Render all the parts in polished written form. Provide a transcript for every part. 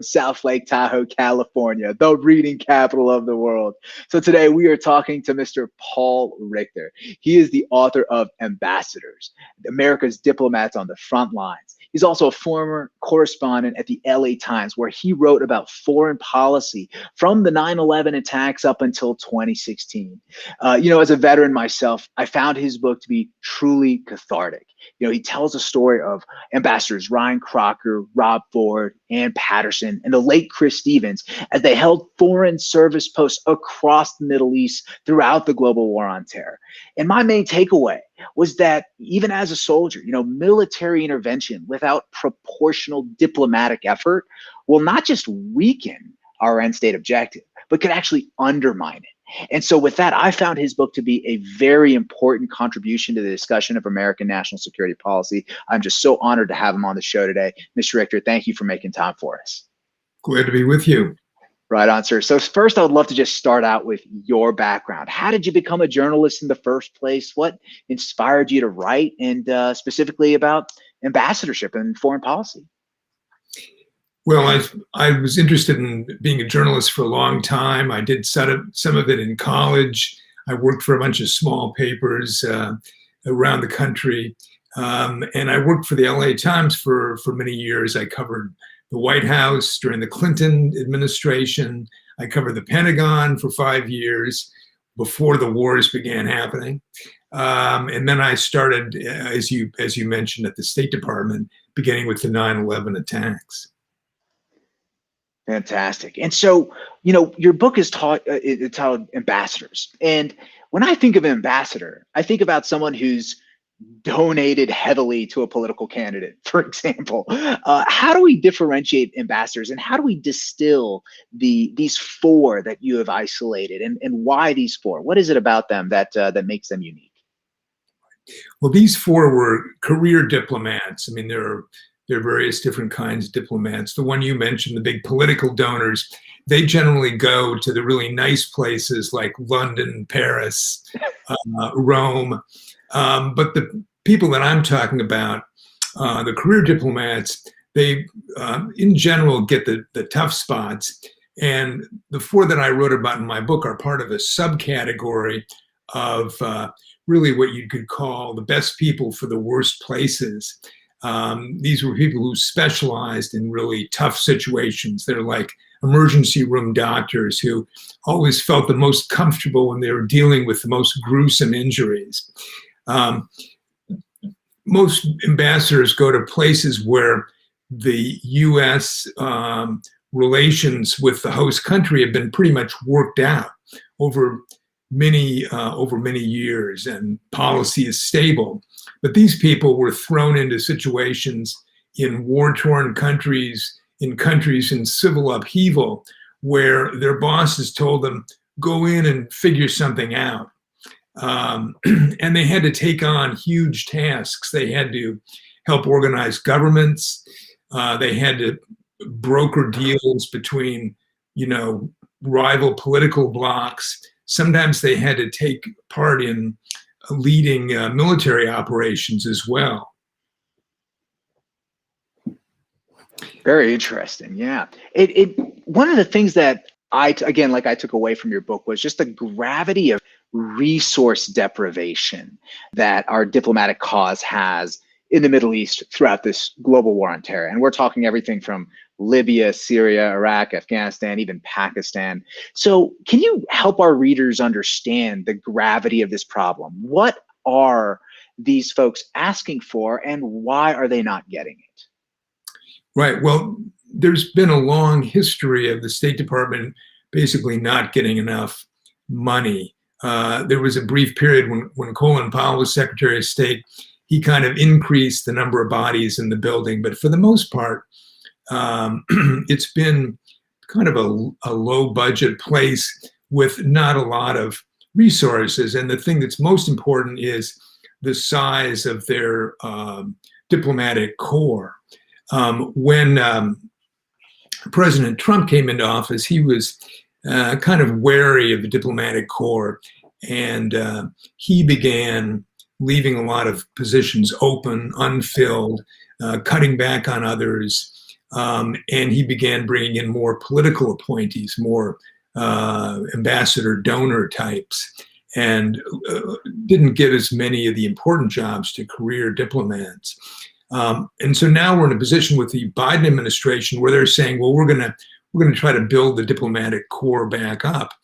South Lake Tahoe, California, the reading capital of the world. So today we are talking to Mr. Paul Richter. He is the author of Ambassadors, America's Diplomats on the Front Lines. He's also a former correspondent at the LA Times, where he wrote about foreign policy from the 9/11 attacks up until 2016. As a veteran myself, I found his book to be truly cathartic. He tells a story of Ambassadors Ryan Crocker, Rob Ford, and Patterson, and the late Chris Stevens as they held foreign service posts across the Middle East throughout the global war on terror. And my main takeaway was that even as a soldier, military intervention without proportional diplomatic effort will not just weaken our end state objective, but could actually undermine it. And so with that, I found his book to be a very important contribution to the discussion of American national security policy. I'm just so honored to have him on the show today. Mr. Richter, thank you for making time for us. Glad to be with you. Right on, sir. So first, I would love to just start out with your background. How did you become a journalist in the first place? What inspired you to write, and specifically about ambassadorship and foreign policy? Well, I was interested in being a journalist for a long time. I did some of it in college. I worked for a bunch of small papers around the country. And I worked for the LA Times for many years. I covered the White House during the Clinton administration. I covered the Pentagon for 5 years before the wars began happening. And then I started, as you mentioned, at the State Department, beginning with the 9/11 attacks. Fantastic. And so, your book is titled Ambassadors. And when I think of an ambassador, I think about someone who's donated heavily to a political candidate, for example. How do we differentiate ambassadors, and how do we distill these four that you have isolated, and why these four? What is it about them that makes them unique? Well, these four were career diplomats. I mean, there are various different kinds of diplomats. The one you mentioned, the big political donors, they generally go to the really nice places like London, Paris, Rome. But the people that I'm talking about, the career diplomats, they in general get the tough spots. And the four that I wrote about in my book are part of a subcategory of really what you could call the best people for the worst places. These were people who specialized in really tough situations. They're like emergency room doctors who always felt the most comfortable when they were dealing with the most gruesome injuries. Most ambassadors go to places where the U.S. Relations with the host country have been pretty much worked out over many years, and policy is stable. But these people were thrown into situations in war-torn countries, in countries in civil upheaval, where their bosses told them, go in and figure something out. And they had to take on huge tasks. They had to help organize governments. They had to broker deals between, rival political blocs. Sometimes they had to take part in leading military operations as well. Very interesting. Yeah. One of the things that I took away from your book was just the gravity of resource deprivation that our diplomatic cause has in the Middle East throughout this global war on terror. And we're talking everything from Libya, Syria, Iraq, Afghanistan, even Pakistan. So can you help our readers understand the gravity of this problem? What are these folks asking for, and why are they not getting it? Right. Well, there's been a long history of the State Department basically not getting enough money. There was a brief period when Colin Powell was Secretary of State. He kind of increased the number of bodies in the building, but for the most part, it's been kind of a low budget place with not a lot of resources. And the thing that's most important is the size of their diplomatic corps. When President Trump came into office, he was kind of wary of the diplomatic corps, and he began leaving a lot of positions open, unfilled, cutting back on others. And he began bringing in more political appointees, more ambassador donor types, and didn't give as many of the important jobs to career diplomats. And so now we're in a position with the Biden administration where they're saying, well, we're going to try to build the diplomatic corps back up.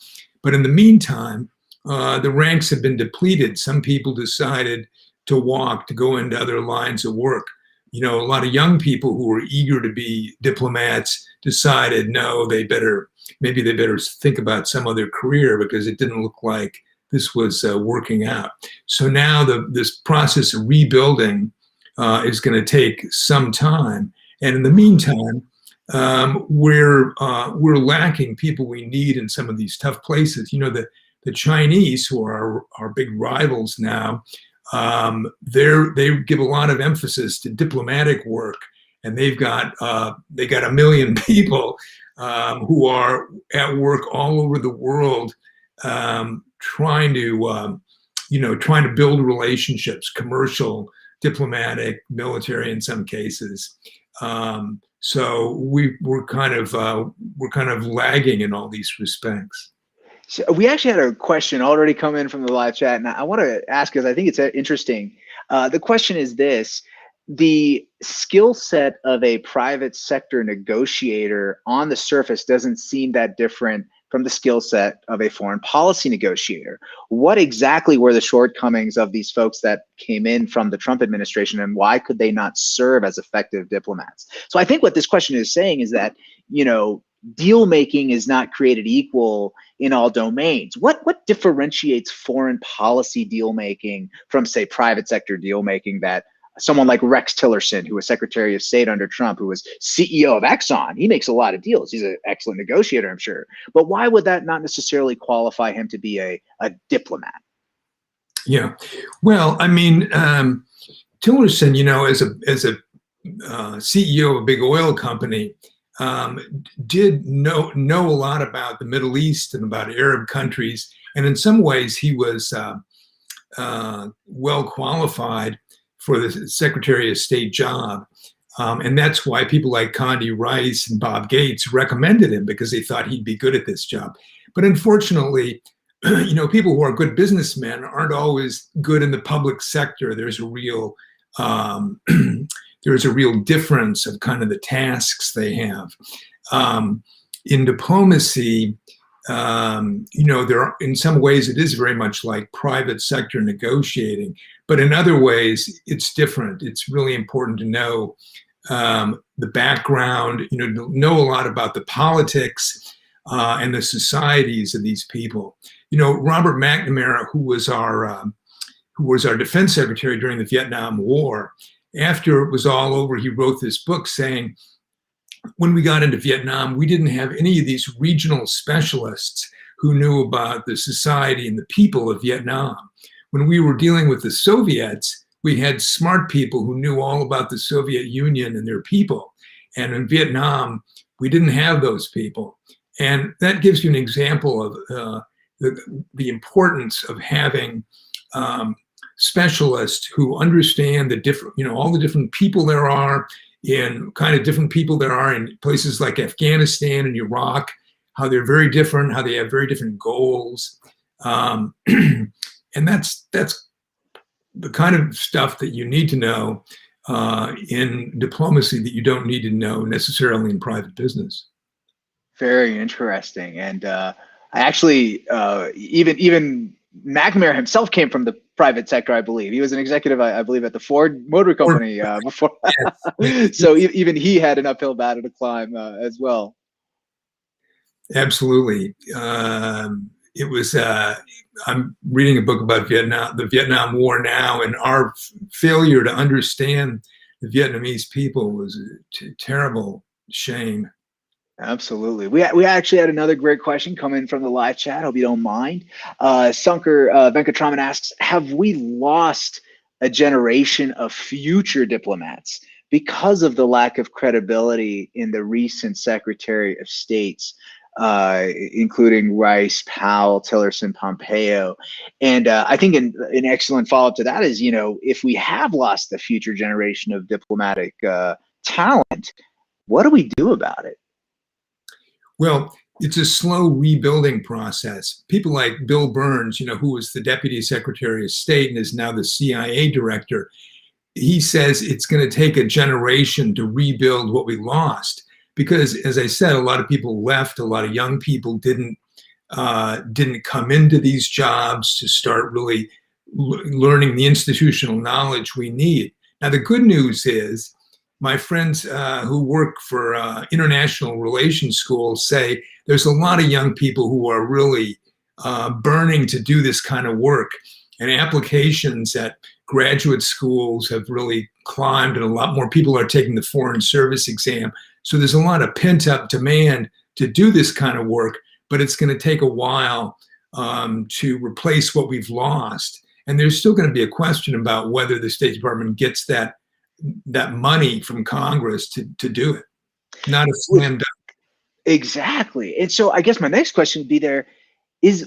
But in the meantime, the ranks have been depleted. Some people decided to go into other lines of work. A lot of young people who were eager to be diplomats decided, no, maybe they better think about some other career because it didn't look like this was working out. So now this process of rebuilding is going to take some time. And in the meantime, we're lacking people we need in some of these tough places. The Chinese, who are our big rivals now, they give a lot of emphasis to diplomatic work, and they got 1 million people who are at work all over the world, trying to build relationships, commercial, diplomatic, military in some cases. So we're kind of lagging in all these respects. So we actually had a question already come in from the live chat, and I want to ask because I think it's interesting. The question is this: the skill set of a private sector negotiator on the surface doesn't seem that different from the skill set of a foreign policy negotiator. What exactly were the shortcomings of these folks that came in from the Trump administration, and why could they not serve as effective diplomats? So I think what this question is saying is that, deal making is not created equal in all domains. What differentiates foreign policy deal making from, say, private sector deal making that someone like Rex Tillerson, who was Secretary of State under Trump, who was CEO of Exxon, he makes a lot of deals. He's an excellent negotiator, I'm sure. But why would that not necessarily qualify him to be a diplomat? Yeah, well, I mean, Tillerson, as a CEO of a big oil company, did know a lot about the Middle East and about Arab countries, and in some ways he was well qualified for the Secretary of State job. And that's why people like Condi Rice and Bob Gates recommended him, because they thought he'd be good at this job. But unfortunately, people who are good businessmen aren't always good in the public sector. There's a real difference of kind of the tasks they have. In diplomacy, there are, in some ways it is very much like private sector negotiating, but in other ways it's different. It's really important to know the background, know a lot about the politics and the societies of these people. Robert McNamara, who was our defense secretary during the Vietnam War, after it was all over, he wrote this book saying, when we got into Vietnam, we didn't have any of these regional specialists who knew about the society and the people of Vietnam. When we were dealing with the Soviets, we had smart people who knew all about the Soviet Union and their people. And in Vietnam, we didn't have those people. And that gives you an example of the importance of having specialists who understand the different, all the different people there are in places like Afghanistan and Iraq, how they're very different, how they have very different goals. And that's the kind of stuff that you need to know in diplomacy that you don't need to know necessarily in private business. Very interesting. And I actually, even McNamara himself came from the private sector, I believe. He was an executive, I believe, at the Ford Motor Company before. So even he had an uphill battle to climb as well. Absolutely. It was, I'm reading a book about the Vietnam War now, and our failure to understand the Vietnamese people was a terrible shame. Absolutely. We actually had another great question come in from the live chat. Hope you don't mind. Sunker Venkatraman asks, have we lost a generation of future diplomats because of the lack of credibility in the recent Secretary of States, including Rice, Powell, Tillerson, Pompeo? And I think an excellent follow-up to that is, if we have lost the future generation of diplomatic talent, What do we do about it? Well, it's a slow rebuilding process. People like Bill Burns, who was the Deputy Secretary of State and is now the CIA director, he says it's going to take a generation to rebuild what we lost. Because, as I said, a lot of people left, a lot of young people didn't come into these jobs to start really learning the institutional knowledge we need. Now, the good news is my friends who work for international relations schools say there's a lot of young people who are really burning to do this kind of work. And applications at graduate schools have really climbed, and a lot more people are taking the foreign service exam. So there's a lot of pent-up demand to do this kind of work, but it's going to take a while to replace what we've lost. And there's still going to be a question about whether the State Department gets that money from Congress to do it. Not a slam dunk. Exactly. And so I guess my next question would be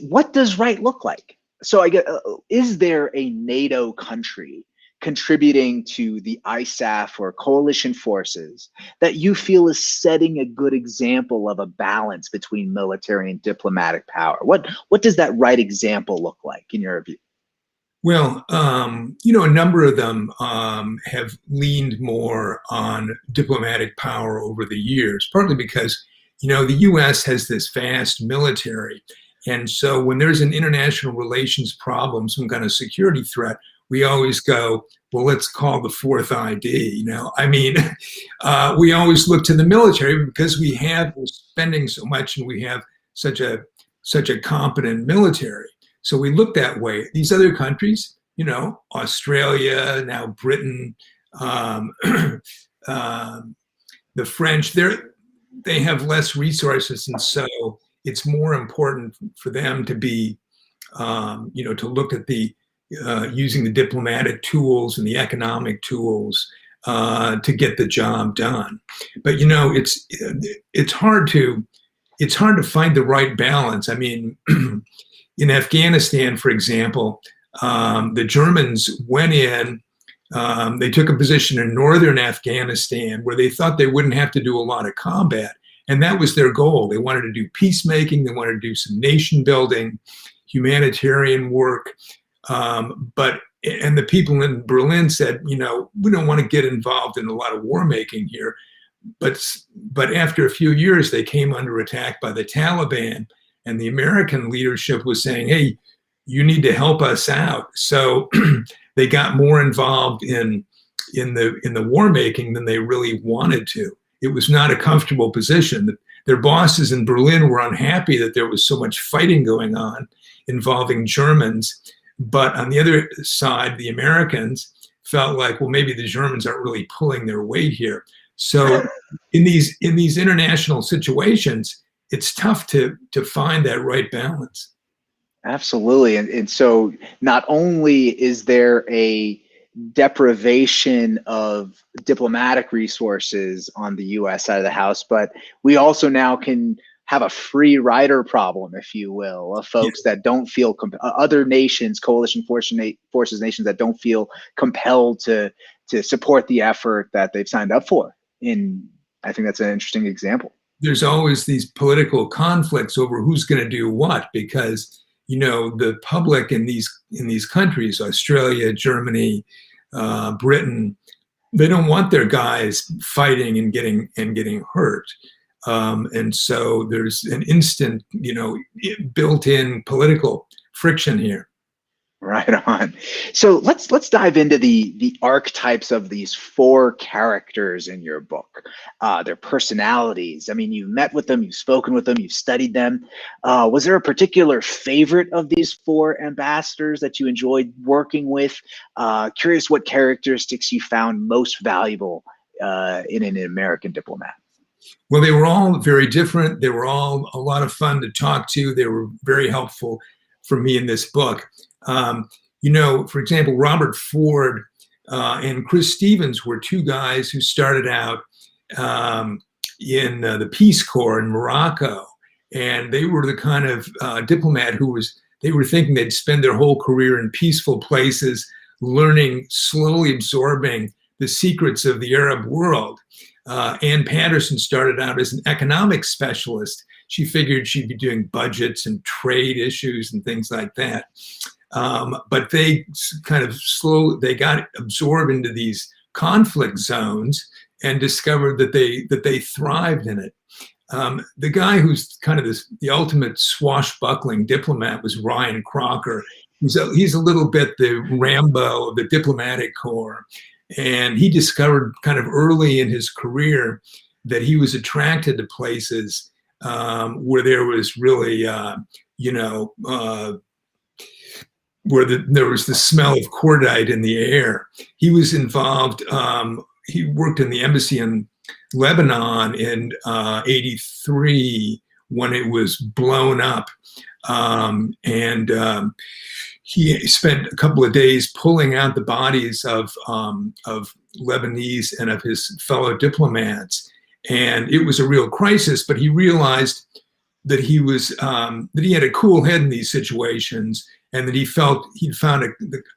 what does right look like? So I guess, is there a NATO country contributing to the ISAF or coalition forces that you feel is setting a good example of a balance between military and diplomatic power? What does that right example look like in your view? Well, a number of them have leaned more on diplomatic power over the years, partly because, the U.S. has this vast military. And so when there's an international relations problem, some kind of security threat, we always go, well, let's call the fourth ID. We always look to the military because we're spending so much and we have such a competent military. So we look that way. These other countries, Australia, now Britain, the French, they have less resources, and so it's more important for them to be, to look at the using the diplomatic tools and the economic tools to get the job done. But it's hard to find the right balance. In Afghanistan, for example, the Germans went in. They took a position in northern Afghanistan where they thought they wouldn't have to do a lot of combat. And that was their goal. They wanted to do peacemaking. They wanted to do some nation building, humanitarian work. And the people in Berlin said, we don't want to get involved in a lot of war making here. But after a few years, they came under attack by the Taliban, and the American leadership was saying, hey, you need to help us out. So they got more involved in the war making than they really wanted to. It was not a comfortable position. Their bosses in Berlin were unhappy that there was so much fighting going on involving Germans. But on the other side, the Americans felt like, well, maybe the Germans aren't really pulling their weight here. So in these international situations, it's tough to find that right balance. Absolutely. And so not only is there a deprivation of diplomatic resources on the U.S. side of the house, but we also now can have a free rider problem, if you will, of folks that don't feel other nations, coalition forces, nations that don't feel compelled to support the effort that they've signed up for. And I think that's an interesting example. There's always these political conflicts over who's going to do what, because the public in these countries, Australia, Germany, Britain, they don't want their guys fighting and getting hurt. And so there's an instant, built-in political friction here. Right on. So let's dive into the archetypes of these four characters in your book, their personalities. You've met with them, you've spoken with them, you've studied them. Was there a particular favorite of these four ambassadors that you enjoyed working with? Curious what characteristics you found most valuable in an American diplomat. Well, they were all very different. They were all a lot of fun to talk to. They were very helpful for me in this book. For example, Robert Ford and Chris Stevens were two guys who started out in the Peace Corps in Morocco. And they were the kind of diplomat they were thinking they'd spend their whole career in peaceful places, learning, slowly absorbing the secrets of the Arab world. Ann Patterson started out as an economics specialist. She figured she'd be doing budgets and trade issues and things like that. But they kind of they got absorbed into these conflict zones and discovered that they thrived in it. The guy who's kind of the ultimate swashbuckling diplomat was Ryan Crocker. He's a little bit the Rambo of the diplomatic corps. And he discovered kind of early in his career that he was attracted to places where there was really, where there was the smell of cordite in the air. He was involved, he worked in the embassy in Lebanon in 83 when it was blown up. He spent a couple of days pulling out the bodies of Lebanese and of his fellow diplomats. And it was a real crisis, but he realized that he had a cool head in these situations, and that he felt he'd found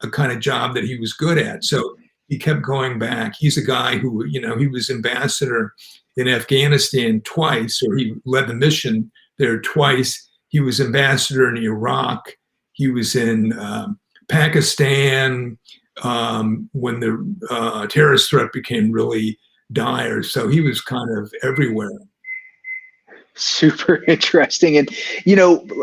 a kind of job that he was good at. So he kept going back. He's a guy who, he was ambassador in Afghanistan twice, or he led the mission there twice. He was ambassador in Iraq. He was in Pakistan when the terrorist threat became really dire. So he was kind of everywhere. Super interesting. And,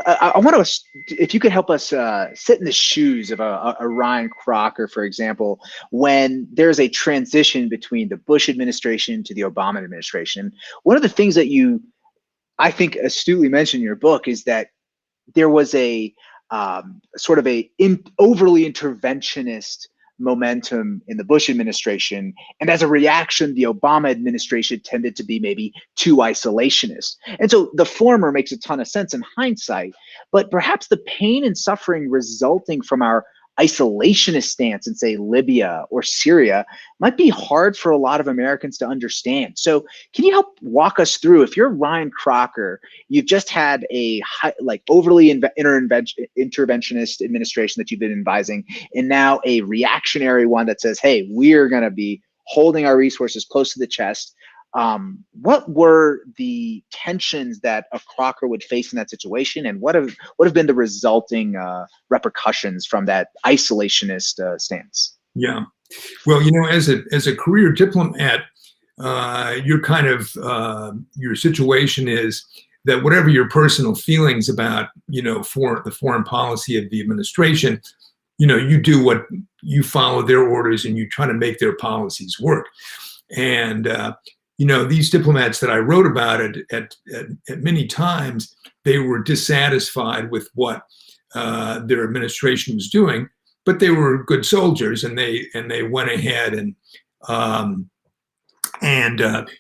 I want to, if you could help us sit in the shoes of a Ryan Crocker, for example, when there's a transition between the Bush administration to the Obama administration. One of the things that you, I think, astutely mentioned in your book is that there was a sort of overly interventionist momentum in the Bush administration. And as a reaction, the Obama administration tended to be maybe too isolationist. And so the former makes a ton of sense in hindsight, but perhaps the pain and suffering resulting from our isolationist stance in, say, Libya or Syria might be hard for a lot of Americans to understand. So can you help walk us through, if you're Ryan Crocker, you've just had a overly interventionist administration that you've been advising, and now a reactionary one that says, hey, we're going to be holding our resources close to the chest. What were the tensions that a Crocker would face in that situation, and what have been the resulting repercussions from that isolationist stance? Yeah, well, as a career diplomat, you're kind of your situation is that whatever your personal feelings about for the foreign policy of the administration, you do what you follow their orders and you try to make their policies work. And these diplomats that I wrote about at many times, they were dissatisfied with what their administration was doing, but they were good soldiers, and they went ahead and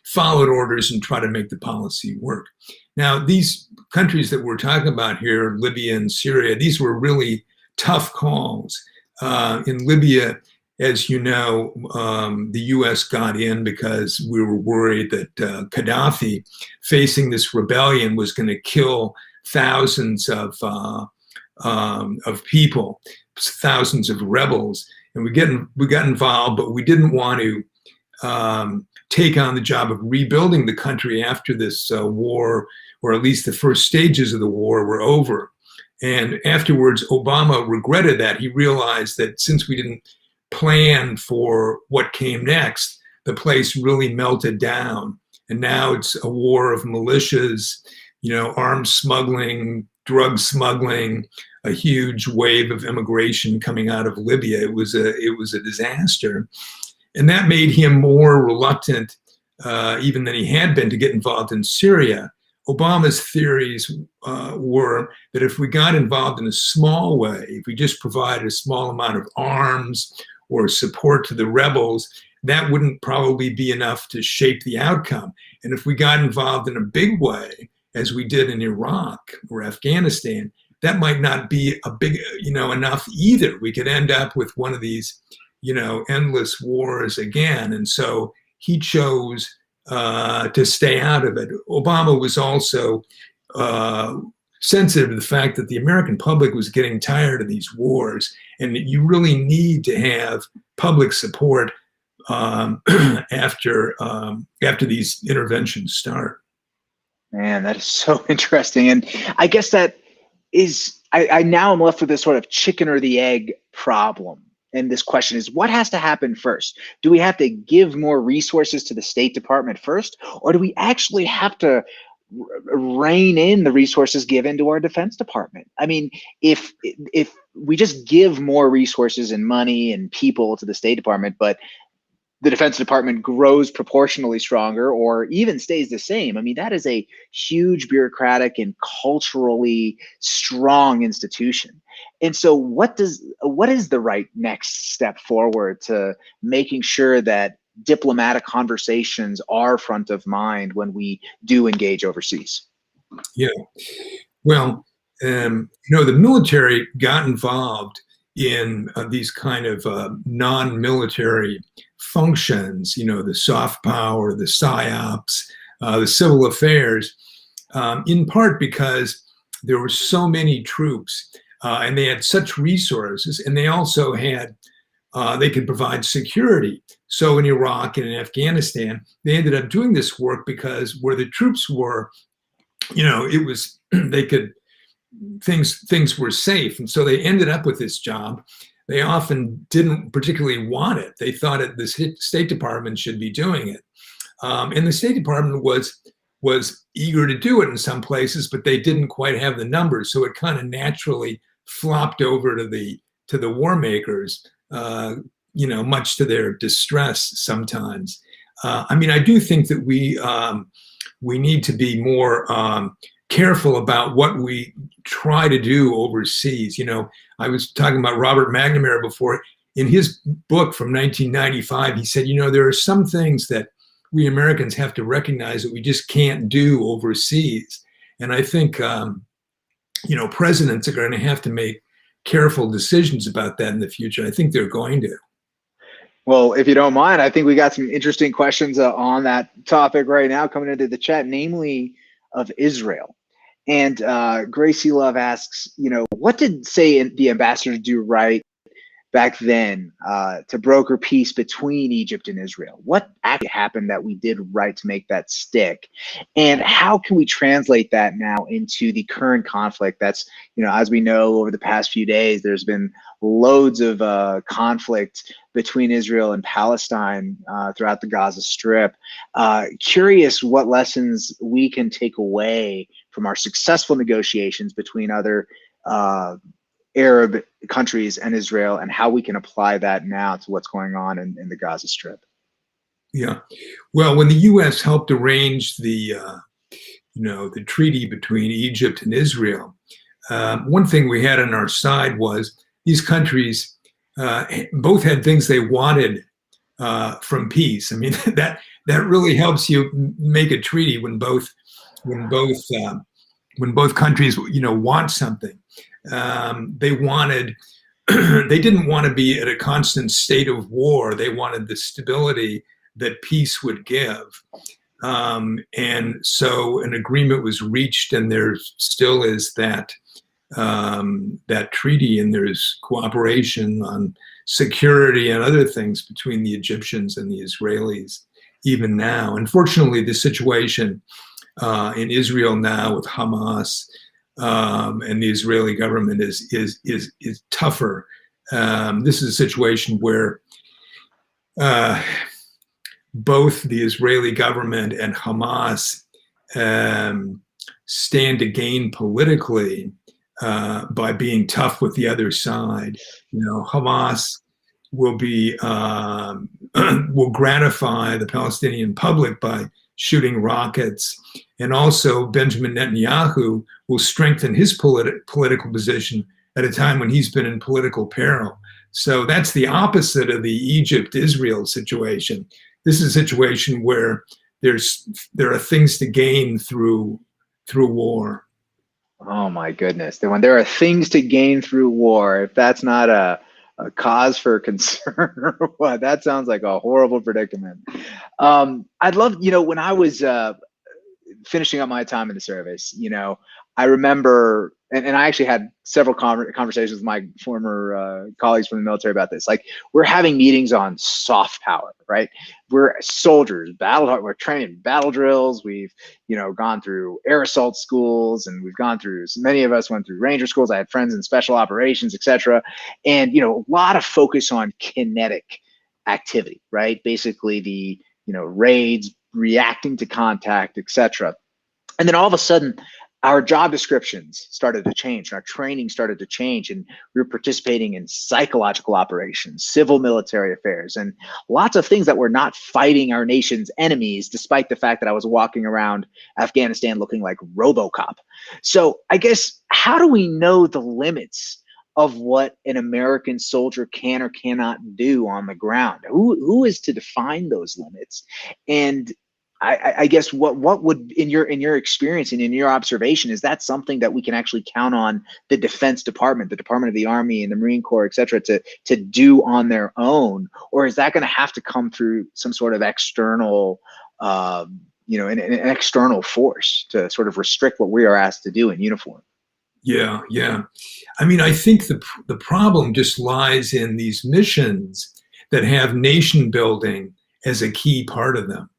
followed orders and tried to make the policy work. Now, these countries that we're talking about here, Libya and Syria, these were really tough calls. In Libya, as you know, the U.S. got in because we were worried that Gaddafi, facing this rebellion, was going to kill thousands of people, thousands of rebels, and we got involved, but we didn't want to take on the job of rebuilding the country after this war, or at least the first stages of the war were over. And afterwards, Obama regretted that. He realized that since we didn't plan for what came next, the place really melted down. And now it's a war of militias, arms smuggling, drug smuggling, a huge wave of immigration coming out of Libya. It was a disaster. And that made him more reluctant, even than he had been, to get involved in Syria. Obama's theories were that if we got involved in a small way, if we just provided a small amount of arms or support to the rebels, that wouldn't probably be enough to shape the outcome. And if we got involved in a big way, as we did in Iraq or Afghanistan, that might not be a big, enough either. We could end up with one of these, endless wars again. And so he chose to stay out of it. Obama was also sensitive to the fact that the American public was getting tired of these wars, and that you really need to have public support after these interventions start. Man, that is so interesting. And I guess that is, I now am left with this sort of chicken or the egg problem. And this question is, what has to happen first? Do we have to give more resources to the State Department first, or do we actually have to rein in the resources given to our Defense Department? I mean, if we just give more resources and money and people to the State Department, but the Defense Department grows proportionally stronger or even stays the same, I mean, that is a huge bureaucratic and culturally strong institution. And so what is the right next step forward to making sure that diplomatic conversations are front of mind when we do engage overseas? Yeah, well, the military got involved in these kind of non-military functions, the soft power, the psyops, the civil affairs, in part because there were so many troops and they had such resources, and they also had, they could provide security. So in Iraq and in Afghanistan, they ended up doing this work because where the troops were, it was, they could, things were safe. And so they ended up with this job. They often didn't particularly want it. They thought the State Department should be doing it. And the State Department was eager to do it in some places, but they didn't quite have the numbers. So it kind of naturally flopped over to the war makers, much to their distress sometimes. I mean, I do think that we need to be more careful about what we try to do overseas. I was talking about Robert McNamara before. In his book from 1995, he said, there are some things that we Americans have to recognize that we just can't do overseas. And I think, presidents are going to have to make careful decisions about that in the future. I think they're going to. Well, if you don't mind, I think we got some interesting questions on that topic right now coming into the chat, namely of Israel. And Gracie Love asks, what did, say, the ambassador do right back then to broker peace between Egypt and Israel? What actually happened that we did right to make that stick? And how can we translate that now into the current conflict that's, as we know, over the past few days, there's been loads of conflict between Israel and Palestine throughout the Gaza Strip. Curious what lessons we can take away from our successful negotiations between other Arab countries and Israel, and how we can apply that now to what's going on in the Gaza Strip. Yeah, well, when the U.S. helped arrange the treaty between Egypt and Israel, one thing we had on our side was these countries both had things they wanted from peace. I mean, that really helps you make a treaty when both countries want something. They wanted, they didn't want to be at a constant state of war. They wanted the stability that peace would give. And so an agreement was reached, and there still is that treaty, and there's cooperation on security and other things between the Egyptians and the Israelis even now. Unfortunately, the situation in Israel now with Hamas and the Israeli government is tougher. This is a situation where both the Israeli government and Hamas stand to gain politically by being tough with the other side. Hamas will will gratify the Palestinian public by shooting rockets, and also Benjamin Netanyahu will strengthen his political position at a time when he's been in political peril. So that's the opposite of the Egypt-Israel situation. This is a situation where there are things to gain through war. Oh my goodness! When there are things to gain through war, if that's not a cause for concern, well, that sounds like a horrible predicament. I'd love, when I was finishing up my time in the service, I remember, and I actually had several conversations with my former colleagues from the military about this. Like, we're having meetings on soft power, right? We're soldiers, we're training battle drills. We've, gone through air assault schools, and we've gone through, so many of us went through ranger schools. I had friends in special operations, etc. And, a lot of focus on kinetic activity, right? Basically the, raids, reacting to contact, etc. And then all of a sudden, our job descriptions started to change, and our training started to change, and we were participating in psychological operations, civil military affairs, and lots of things that were not fighting our nation's enemies, despite the fact that I was walking around Afghanistan looking like RoboCop. So I guess, how do we know the limits of what an American soldier can or cannot do on the ground? Who is to define those limits? And I guess what would, in your experience and in your observation, is that something that we can actually count on the Defense Department, the Department of the Army and the Marine Corps, et cetera, to do on their own? Or is that going to have to come through some sort of external, an external force to sort of restrict what we are asked to do in uniform? Yeah, yeah. I mean, I think the problem just lies in these missions that have nation building as a key part of them.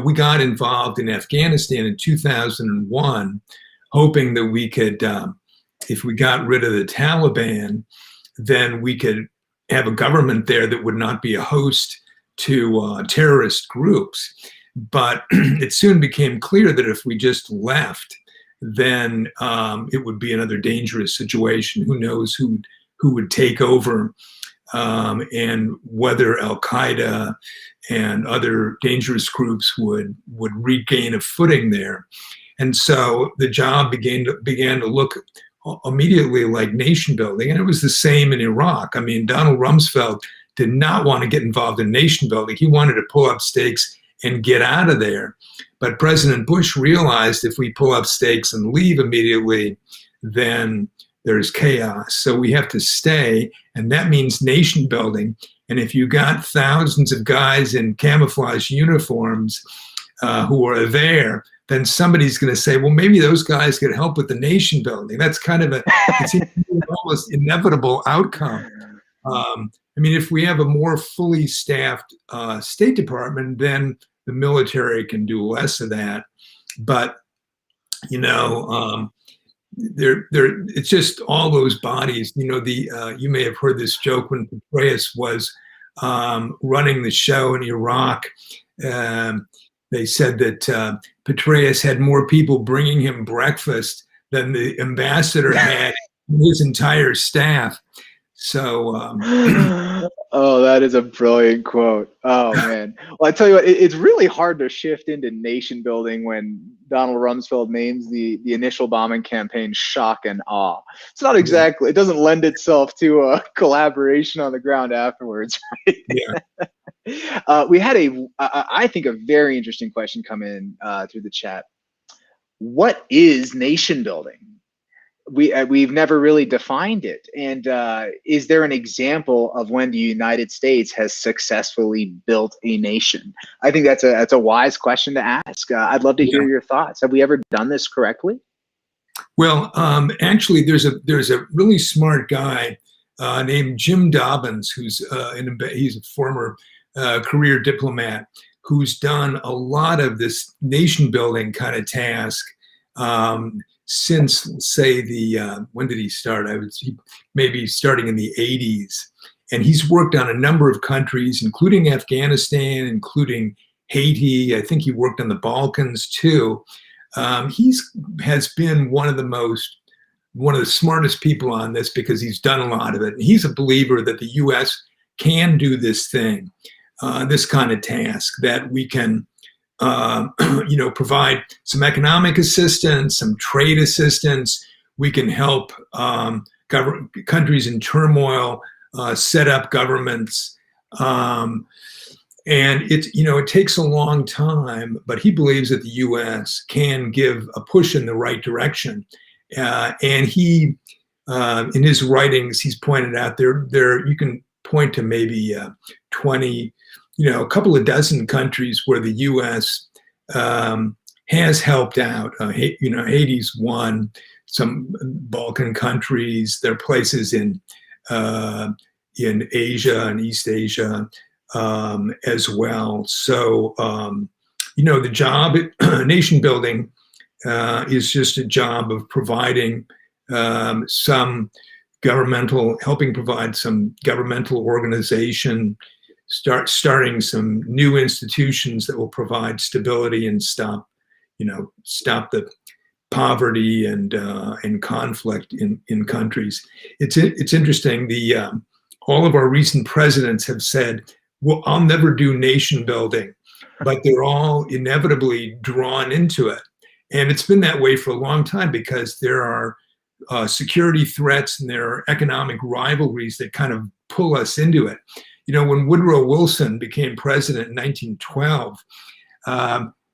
We got involved in Afghanistan in 2001, hoping that we could, if we got rid of the Taliban, then we could have a government there that would not be a host to terrorist groups. But it soon became clear that if we just left, then it would be another dangerous situation. Who knows who would take over, and whether Al-Qaeda and other dangerous groups would regain a footing there. And so the job began to look immediately like nation building. And it was the same in Iraq. I mean, Donald Rumsfeld did not want to get involved in nation building. He wanted to pull up stakes and get out of there. But President Bush realized if we pull up stakes and leave immediately, then there's chaos. So we have to stay, and that means nation building. And if you got thousands of guys in camouflage uniforms who are there, then somebody's going to say, well, maybe those guys could help with the nation building. That's kind of it's an almost inevitable outcome. I mean, if we have a more fully staffed State Department, then the military can do less of that. But, it's just all those bodies. You may have heard this joke when Petraeus was running the show in Iraq. They said that Petraeus had more people bringing him breakfast than the ambassador had his entire staff. So, oh, that is a brilliant quote. Oh man. Well, I tell you what, it's really hard to shift into nation building when Donald Rumsfeld names the initial bombing campaign shock and awe. It's not exactly, it doesn't lend itself to a collaboration on the ground afterwards. Right? Yeah. We had I think a very interesting question come in through the chat. What is nation building? We've never really defined it. And is there an example of when the United States has successfully built a nation? I think that's a wise question to ask. I'd love to hear your thoughts. Have we ever done this correctly? Well, actually, there's a really smart guy named Jim Dobbins, who's he's a former career diplomat who's done a lot of this nation building kind of task. Since, say, when did he start? Maybe starting in the 80s. And he's worked on a number of countries, including Afghanistan, including Haiti. I think he worked on the Balkans too. Has been one of the smartest people on this because he's done a lot of it. And he's a believer that the U.S. can do this thing, this kind of task, that we can provide some economic assistance, some trade assistance. We can help countries in turmoil set up governments. And it takes a long time, but he believes that the U.S. can give a push in the right direction. And he, in his writings, he's pointed out there you can point to maybe 20, a couple of dozen countries where the U.S. has helped out. Haiti's one, some Balkan countries. There are places in Asia and East Asia as well. So, the job, nation building, is just a job of providing helping provide some governmental organization, starting some new institutions that will provide stability and stop the poverty and conflict in countries. It's interesting. All of our recent presidents have said, "Well, I'll never do nation building," but they're all inevitably drawn into it, and it's been that way for a long time because there are security threats and there are economic rivalries that kind of pull us into it. When Woodrow Wilson became president in 1912.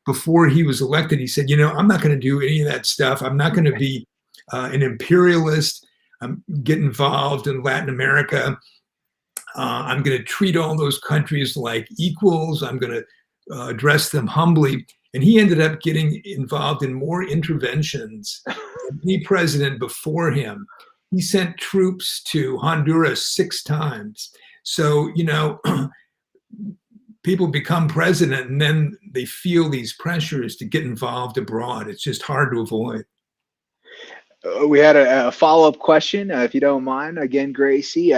Before he was elected, he said, I'm not going to do any of that stuff. I'm not going to be an imperialist. Get involved in Latin America. I'm going to treat all those countries like equals. I'm going to address them humbly. And he ended up getting involved in more interventions than any president before him. He sent troops to Honduras 6 times. So, people become president and then they feel these pressures to get involved abroad. It's just hard to avoid. We had a follow-up question, if you don't mind. Again, Gracie,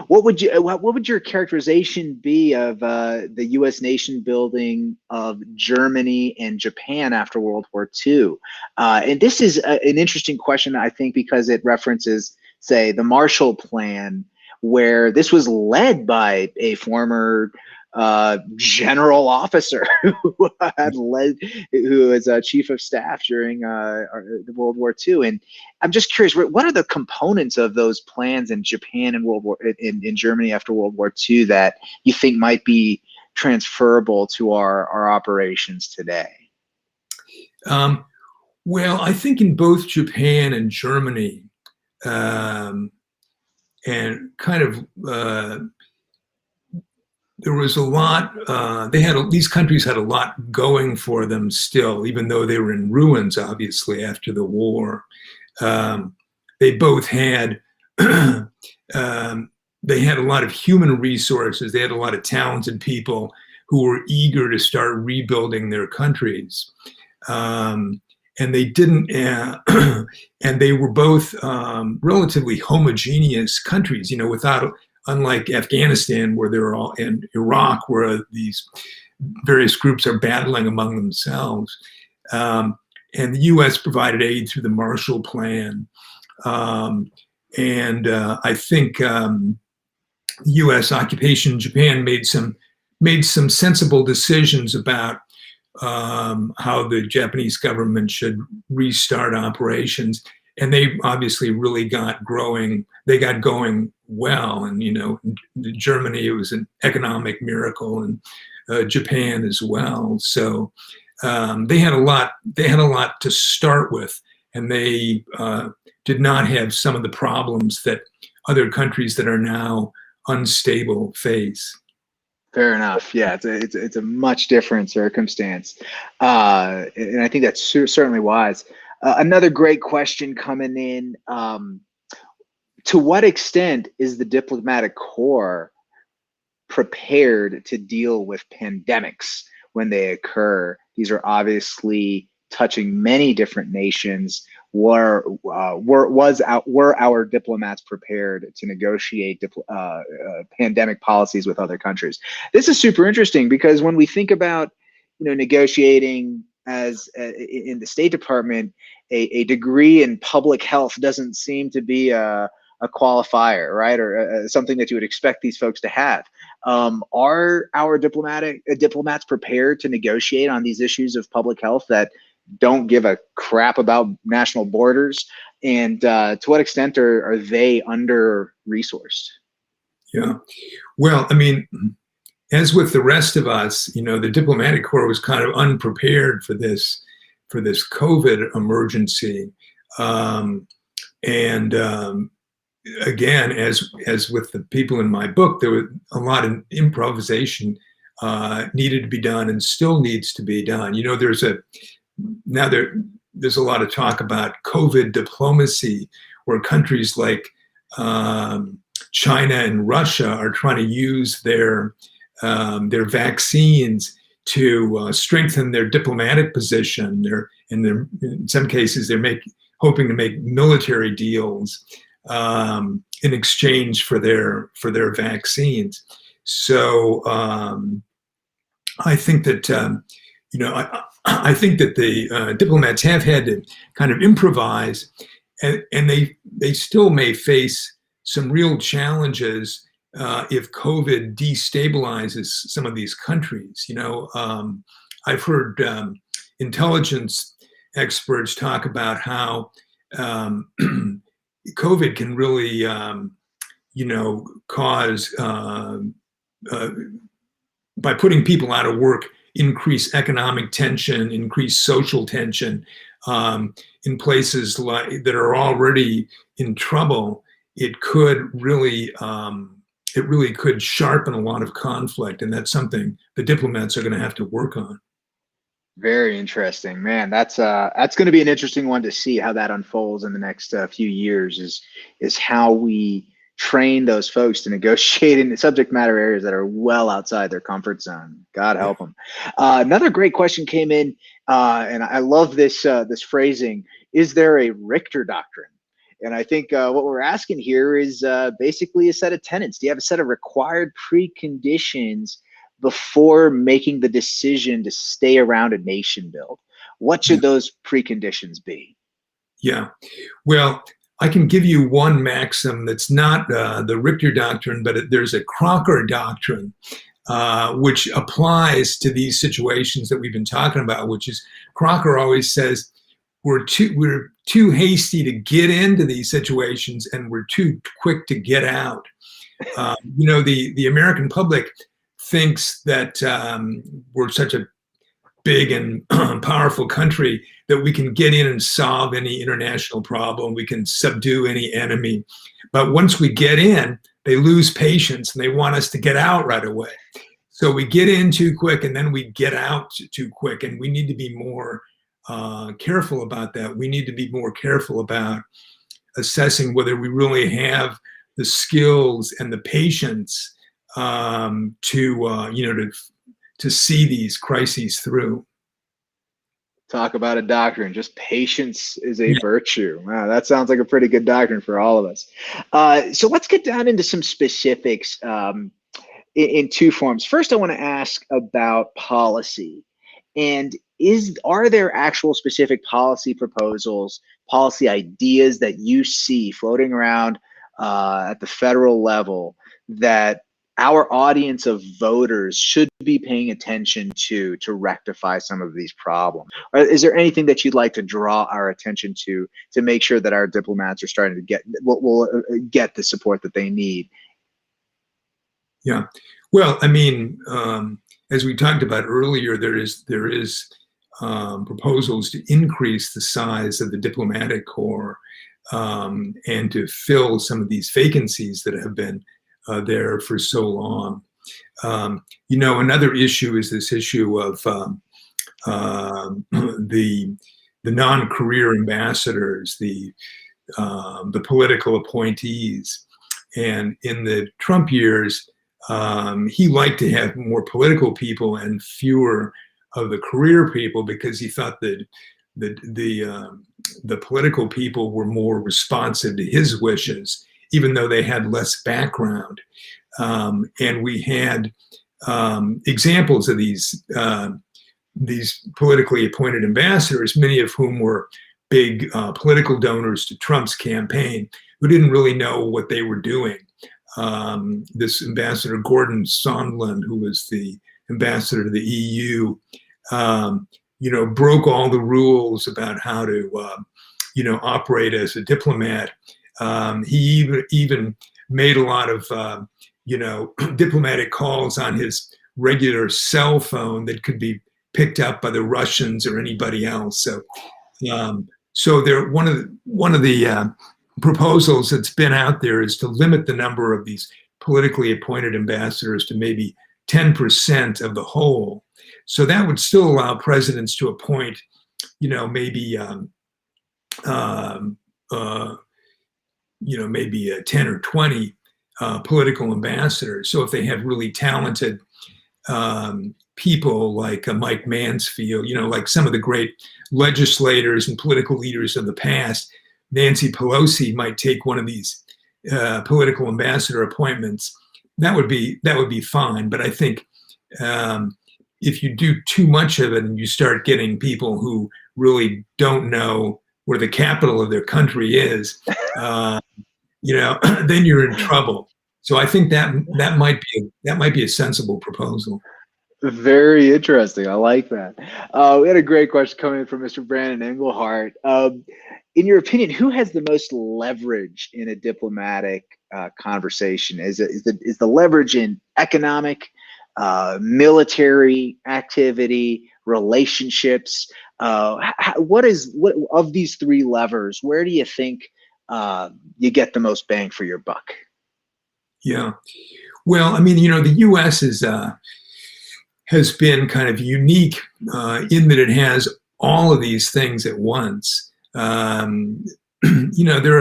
what would your characterization be of the U.S. nation building of Germany and Japan after World War II? And this is an interesting question, I think, because it references, say, the Marshall Plan, where this was led by a former general officer who was chief of staff during the World War II. And I'm just curious, what are the components of those plans in Japan and in Germany after World War II that you think might be transferable to our operations today? Well, I think in both Japan and Germany, and kind of there was a lot. These countries had a lot going for them still, even though they were in ruins, obviously, after the war. They both had they had a lot of human resources. They had a lot of talented people who were eager to start rebuilding their countries. And they didn't, and they were both relatively homogeneous countries, unlike Afghanistan, where they're all, and Iraq, where these various groups are battling among themselves. And the U.S. provided aid through the Marshall Plan. I think U.S. occupation in Japan made some sensible decisions about how the Japanese government should restart operations, and they obviously really got growing. They got going well, and in Germany it was an economic miracle, and Japan as well. So they had a lot. They had a lot to start with, and they did not have some of the problems that other countries that are now unstable face. Fair enough. Yeah, it's a much different circumstance, and I think that's certainly wise. Another great question coming in: to what extent is the diplomatic corps prepared to deal with pandemics when they occur? These are obviously touching many different nations. Were our diplomats prepared to negotiate pandemic policies with other countries? This is super interesting because when we think about negotiating as in the State Department, a degree in public health doesn't seem to be a qualifier, right? Or something that you would expect these folks to have. Are our diplomats prepared to negotiate on these issues of public health that don't give a crap about national borders? And to what extent are they under-resourced? Yeah, well, I mean, as with the rest of us, the diplomatic corps was kind of unprepared for this COVID emergency. Again, as with the people in my book, there was a lot of improvisation needed to be done and still needs to be done. There's now there's a lot of talk about COVID diplomacy, where countries like China and Russia are trying to use their vaccines to strengthen their diplomatic position. In some cases, they're hoping to make military deals in exchange for their vaccines. So I think that I think that the diplomats have had to kind of improvise, and they still may face some real challenges if COVID destabilizes some of these countries. I've heard intelligence experts talk about how COVID can really, cause by putting people out of work, increase economic tension, increase social tension in places that are already in trouble. It really could sharpen a lot of conflict, and that's something the diplomats are going to have to work on. Very interesting, man. That's going to be an interesting one to see how that unfolds in the next few years. Is how we train those folks to negotiate in the subject matter areas that are well outside their comfort zone. God help them. Another great question came in, and I love this phrasing. Is there a Richter doctrine? And I think what we're asking here is basically a set of tenets. Do you have a set of required preconditions before making the decision to stay around a nation build? What should those preconditions be? Yeah, well, I can give you one maxim that's not the Richter doctrine, but there's a Crocker doctrine, which applies to these situations that we've been talking about, which is Crocker always says, we're too hasty to get into these situations, and we're too quick to get out. The American public thinks that we're such a big and powerful country that we can get in and solve any international problem. We can subdue any enemy. But once we get in, they lose patience and they want us to get out right away. So we get in too quick and then we get out too quick. And we need to be more careful about that. We need to be more careful about assessing whether we really have the skills and the patience to see these crises through. Talk about a doctrine. Just patience is a virtue. Wow, that sounds like a pretty good doctrine for all of us. So let's get down into some specifics in two forms. First, I want to ask about policy. And are there actual specific policy proposals, policy ideas that you see floating around at the federal level that our audience of voters should be paying attention to rectify some of these problems? Or is there anything that you'd like to draw our attention to make sure that our diplomats are starting to get the support that they need? Yeah, well, I mean, as we talked about earlier, there is proposals to increase the size of the diplomatic corps and to fill some of these vacancies that have been there for so long. Another issue is this issue of the non-career ambassadors, the political appointees. And in the Trump years, he liked to have more political people and fewer of the career people because he thought that the political people were more responsive to his wishes, even though they had less background. And we had examples of these politically appointed ambassadors, many of whom were big political donors to Trump's campaign, who didn't really know what they were doing. This ambassador, Gordon Sondland, who was the ambassador to the EU, broke all the rules about how to, operate as a diplomat. He even made a lot of, diplomatic calls on his regular cell phone that could be picked up by the Russians or anybody else. So, one of the proposals that's been out there is to limit the number of these politically appointed ambassadors to maybe 10% of the whole. So that would still allow presidents to appoint maybe um, uh, maybe 10 or 20 political ambassadors. So if they have really talented people like Mike Mansfield, like some of the great legislators and political leaders of the past, Nancy Pelosi might take one of these political ambassador appointments. That would be fine. But I think if you do too much of it and you start getting people who really don't know where the capital of their country is, then you're in trouble. So I think that might be a sensible proposal. Very interesting. I like that. We had a great question coming in from Mr. Brandon Englehart. In your opinion, who has the most leverage in a diplomatic conversation? Is the leverage in economic, military activity, relationships? What of these three levers? Where do you think you get the most bang for your buck? Yeah. Well, I mean, the U.S. has been kind of unique in that it has all of these things at once. There are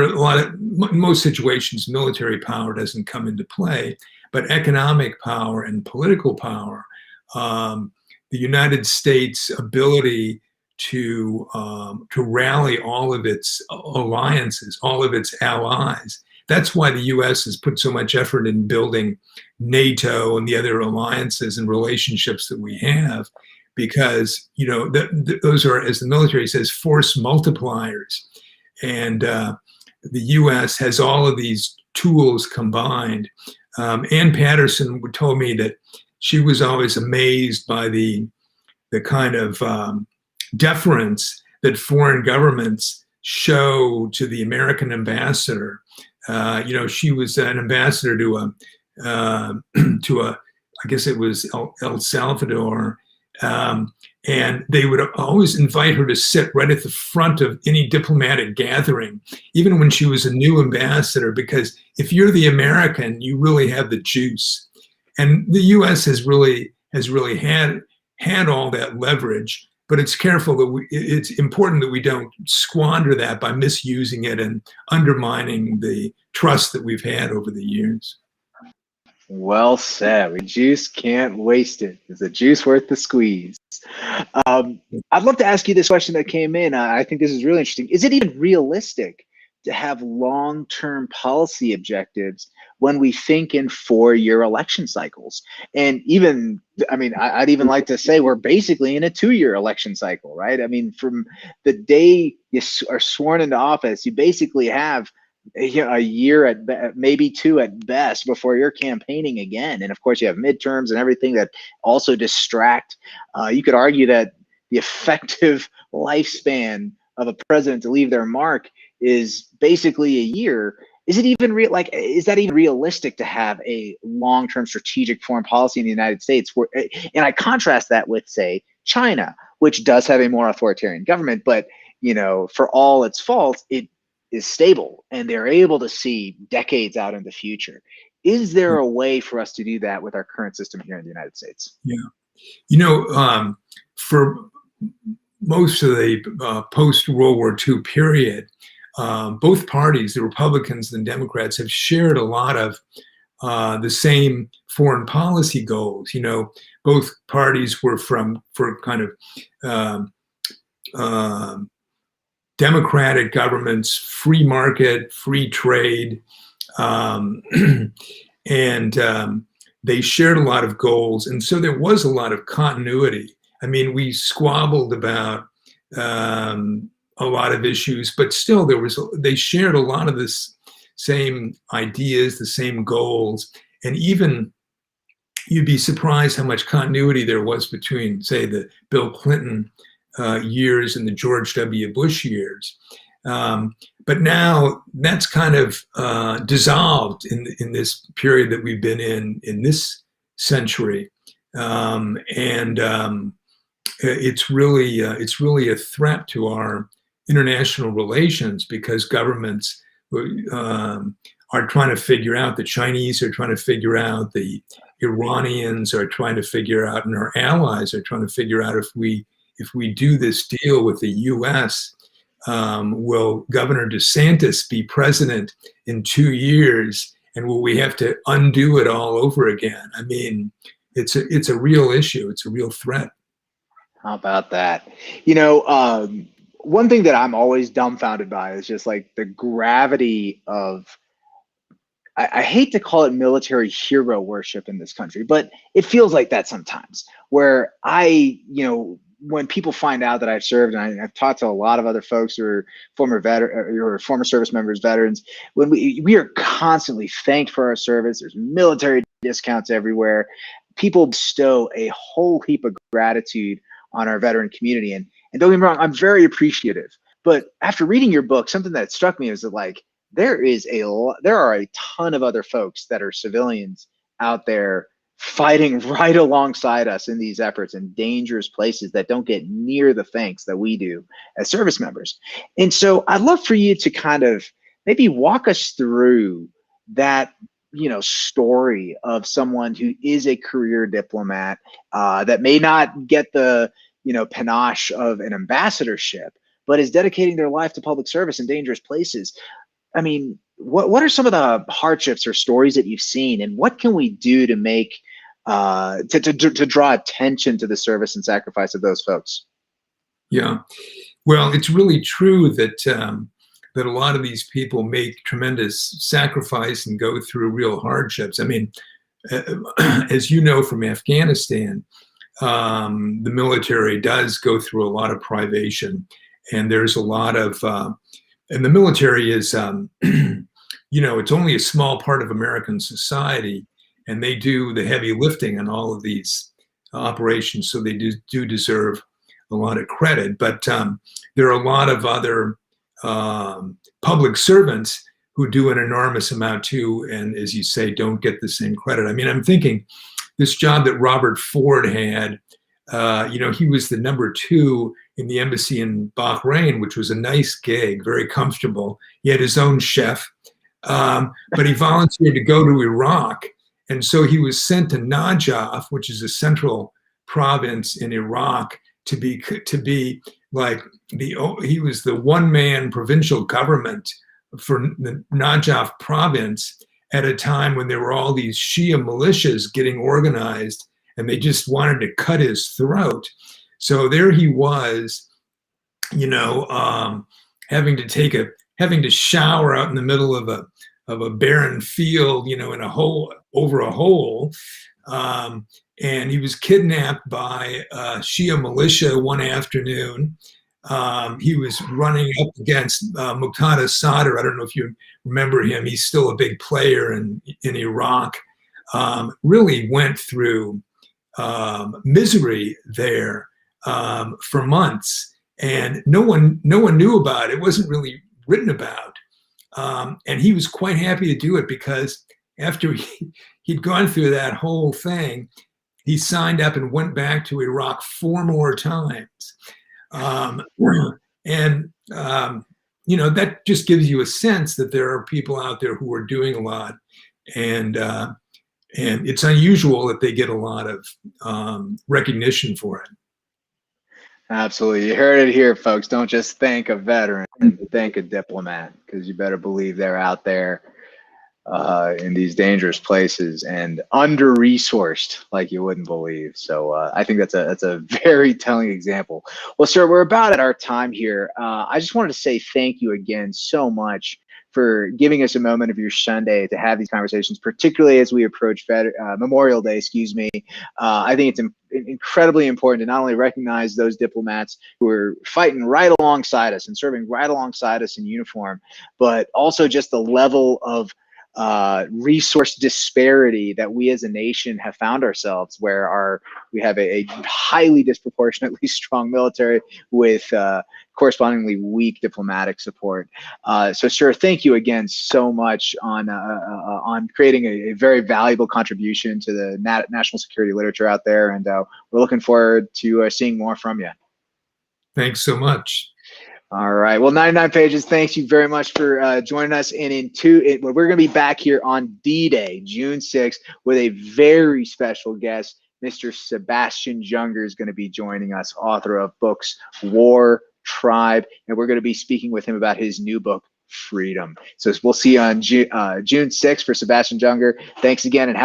a lot of, in most situations, military power doesn't come into play, but economic power and political power, the United States' ability to rally all of its alliances, all of its allies. That's why the U.S. has put so much effort in building NATO and the other alliances and relationships that we have, because those are, as the military says, force multipliers, and the U.S. has all of these tools combined. Ann Patterson told me that she was always amazed by the kind of deference that foreign governments show to the American ambassador. She was an ambassador to I guess it was El Salvador, and they would always invite her to sit right at the front of any diplomatic gathering, even when she was a new ambassador, because if you're the American, you really have the juice. And the U.S. has really had all that leverage, but it's important that we don't squander that by misusing it and undermining the trust that we've had over the years. Well said. We juice can't waste it. Is the juice worth the squeeze? I'd love to ask you this question that came in. I think this is really interesting. Is it even realistic to have long-term policy objectives when we think in 4-year election cycles? And even, I mean, I'd even like to say we're basically in a 2-year election cycle, right? I mean, from the day you are sworn into office, you basically have a year at maybe 2 at best before you're campaigning again. And of course, you have midterms and everything that also distract. You could argue that the effective lifespan of a president to leave their mark is basically a year. Is it even is that even realistic to have a long-term strategic foreign policy in the United States? And I contrast that with, say, China, which does have a more authoritarian government, but for all its faults, it is stable and they're able to see decades out in the future. Is there a way for us to do that with our current system here in the United States? Yeah. For most of the post-World War II period, both parties, the Republicans and Democrats, have shared a lot of the same foreign policy goals. Both parties were for kind of democratic governments, free market, free trade, and they shared a lot of goals. And so there was a lot of continuity. I mean, we squabbled about a lot of issues, but still they shared a lot of this same ideas, the same goals. And even you'd be surprised how much continuity there was between, say, the Bill Clinton years and the George W. Bush years. But now that's kind of dissolved in this period that we've been in this century. It's really a threat to our international relations, because governments are trying to figure out, the Chinese are trying to figure out, the Iranians are trying to figure out, and our allies are trying to figure out if we if we do this deal with the U.S., will Governor DeSantis be president in 2 years? And will we have to undo it all over again? I mean, it's a real issue. It's a real threat. How about that? One thing that I'm always dumbfounded by is just like the gravity of, I hate to call it military hero worship in this country, but it feels like that sometimes. Where when people find out that I've served, and I've talked to a lot of other folks who are former former service members, veterans, when we are constantly thanked for our service. There's military discounts everywhere. People bestow a whole heap of gratitude on our veteran community, and don't get me wrong, I'm very appreciative. But after reading your book, something that struck me is that like there are a ton of other folks that are civilians out there fighting right alongside us in these efforts in dangerous places that don't get near the thanks that we do as service members. And so I'd love for you to kind of maybe walk us through that story of someone who is a career diplomat that may not get the panache of an ambassadorship, but is dedicating their life to public service in dangerous places. I mean, what are some of the hardships or stories that you've seen, and what can we do to make to draw attention to the service and sacrifice of those folks? Yeah, well, it's really true that that a lot of these people make tremendous sacrifice and go through real hardships. I mean, as you know from Afghanistan, the military does go through a lot of privation, and there's a lot of and the military is, it's only a small part of American society, and they do the heavy lifting on all of these operations, so they do deserve a lot of credit. But there are a lot of other public servants who do an enormous amount too, and as you say, don't get the same credit. I mean, I'm thinking this job that Robert Ford had, he was the #2 in the embassy in Bahrain, which was a nice gig, very comfortable. He had his own chef, but he volunteered to go to Iraq. And so he was sent to Najaf, which is a central province in Iraq, to be like he was the one-man provincial government for the Najaf province at a time when there were all these Shia militias getting organized, and they just wanted to cut his throat. So there he was, having to shower out in the middle of a barren field, in a hole over a hole. And he was kidnapped by Shia militia one afternoon. He was running up against Muqtada Sadr. I don't know if you remember him. He's still a big player in Iraq. Really went through misery there for months, and no one knew about it. It wasn't really written about, and he was quite happy to do it because after he'd gone through that whole thing, he signed up and went back to Iraq 4 more times. That just gives you a sense that there are people out there who are doing a lot, and it's unusual that they get a lot of recognition for it. Absolutely. You heard it here, folks. Don't just thank a veteran, thank a diplomat, because you better believe they're out there in these dangerous places and under-resourced like you wouldn't believe. So I think that's a very telling example. Well, sir, we're about at our time here. I just wanted to say thank you again so much for giving us a moment of your Sunday to have these conversations, particularly as we approach Memorial Day, I think it's incredibly important to not only recognize those diplomats who are fighting right alongside us and serving right alongside us in uniform, but also just the level of resource disparity that we as a nation have found ourselves, where we have a highly disproportionately strong military with correspondingly weak diplomatic support. So, sir, thank you again so much on creating a very valuable contribution to the national security literature out there, and we're looking forward to seeing more from you. Thanks so much. All right. Well, 99 pages. Thanks you very much for joining us. And we're going to be back here on D-Day, June 6th, with a very special guest, Mr. Sebastian Junger is going to be joining us, author of books War, Tribe, and we're going to be speaking with him about his new book, Freedom. So we'll see you on June 6th for Sebastian Junger. Thanks again, and have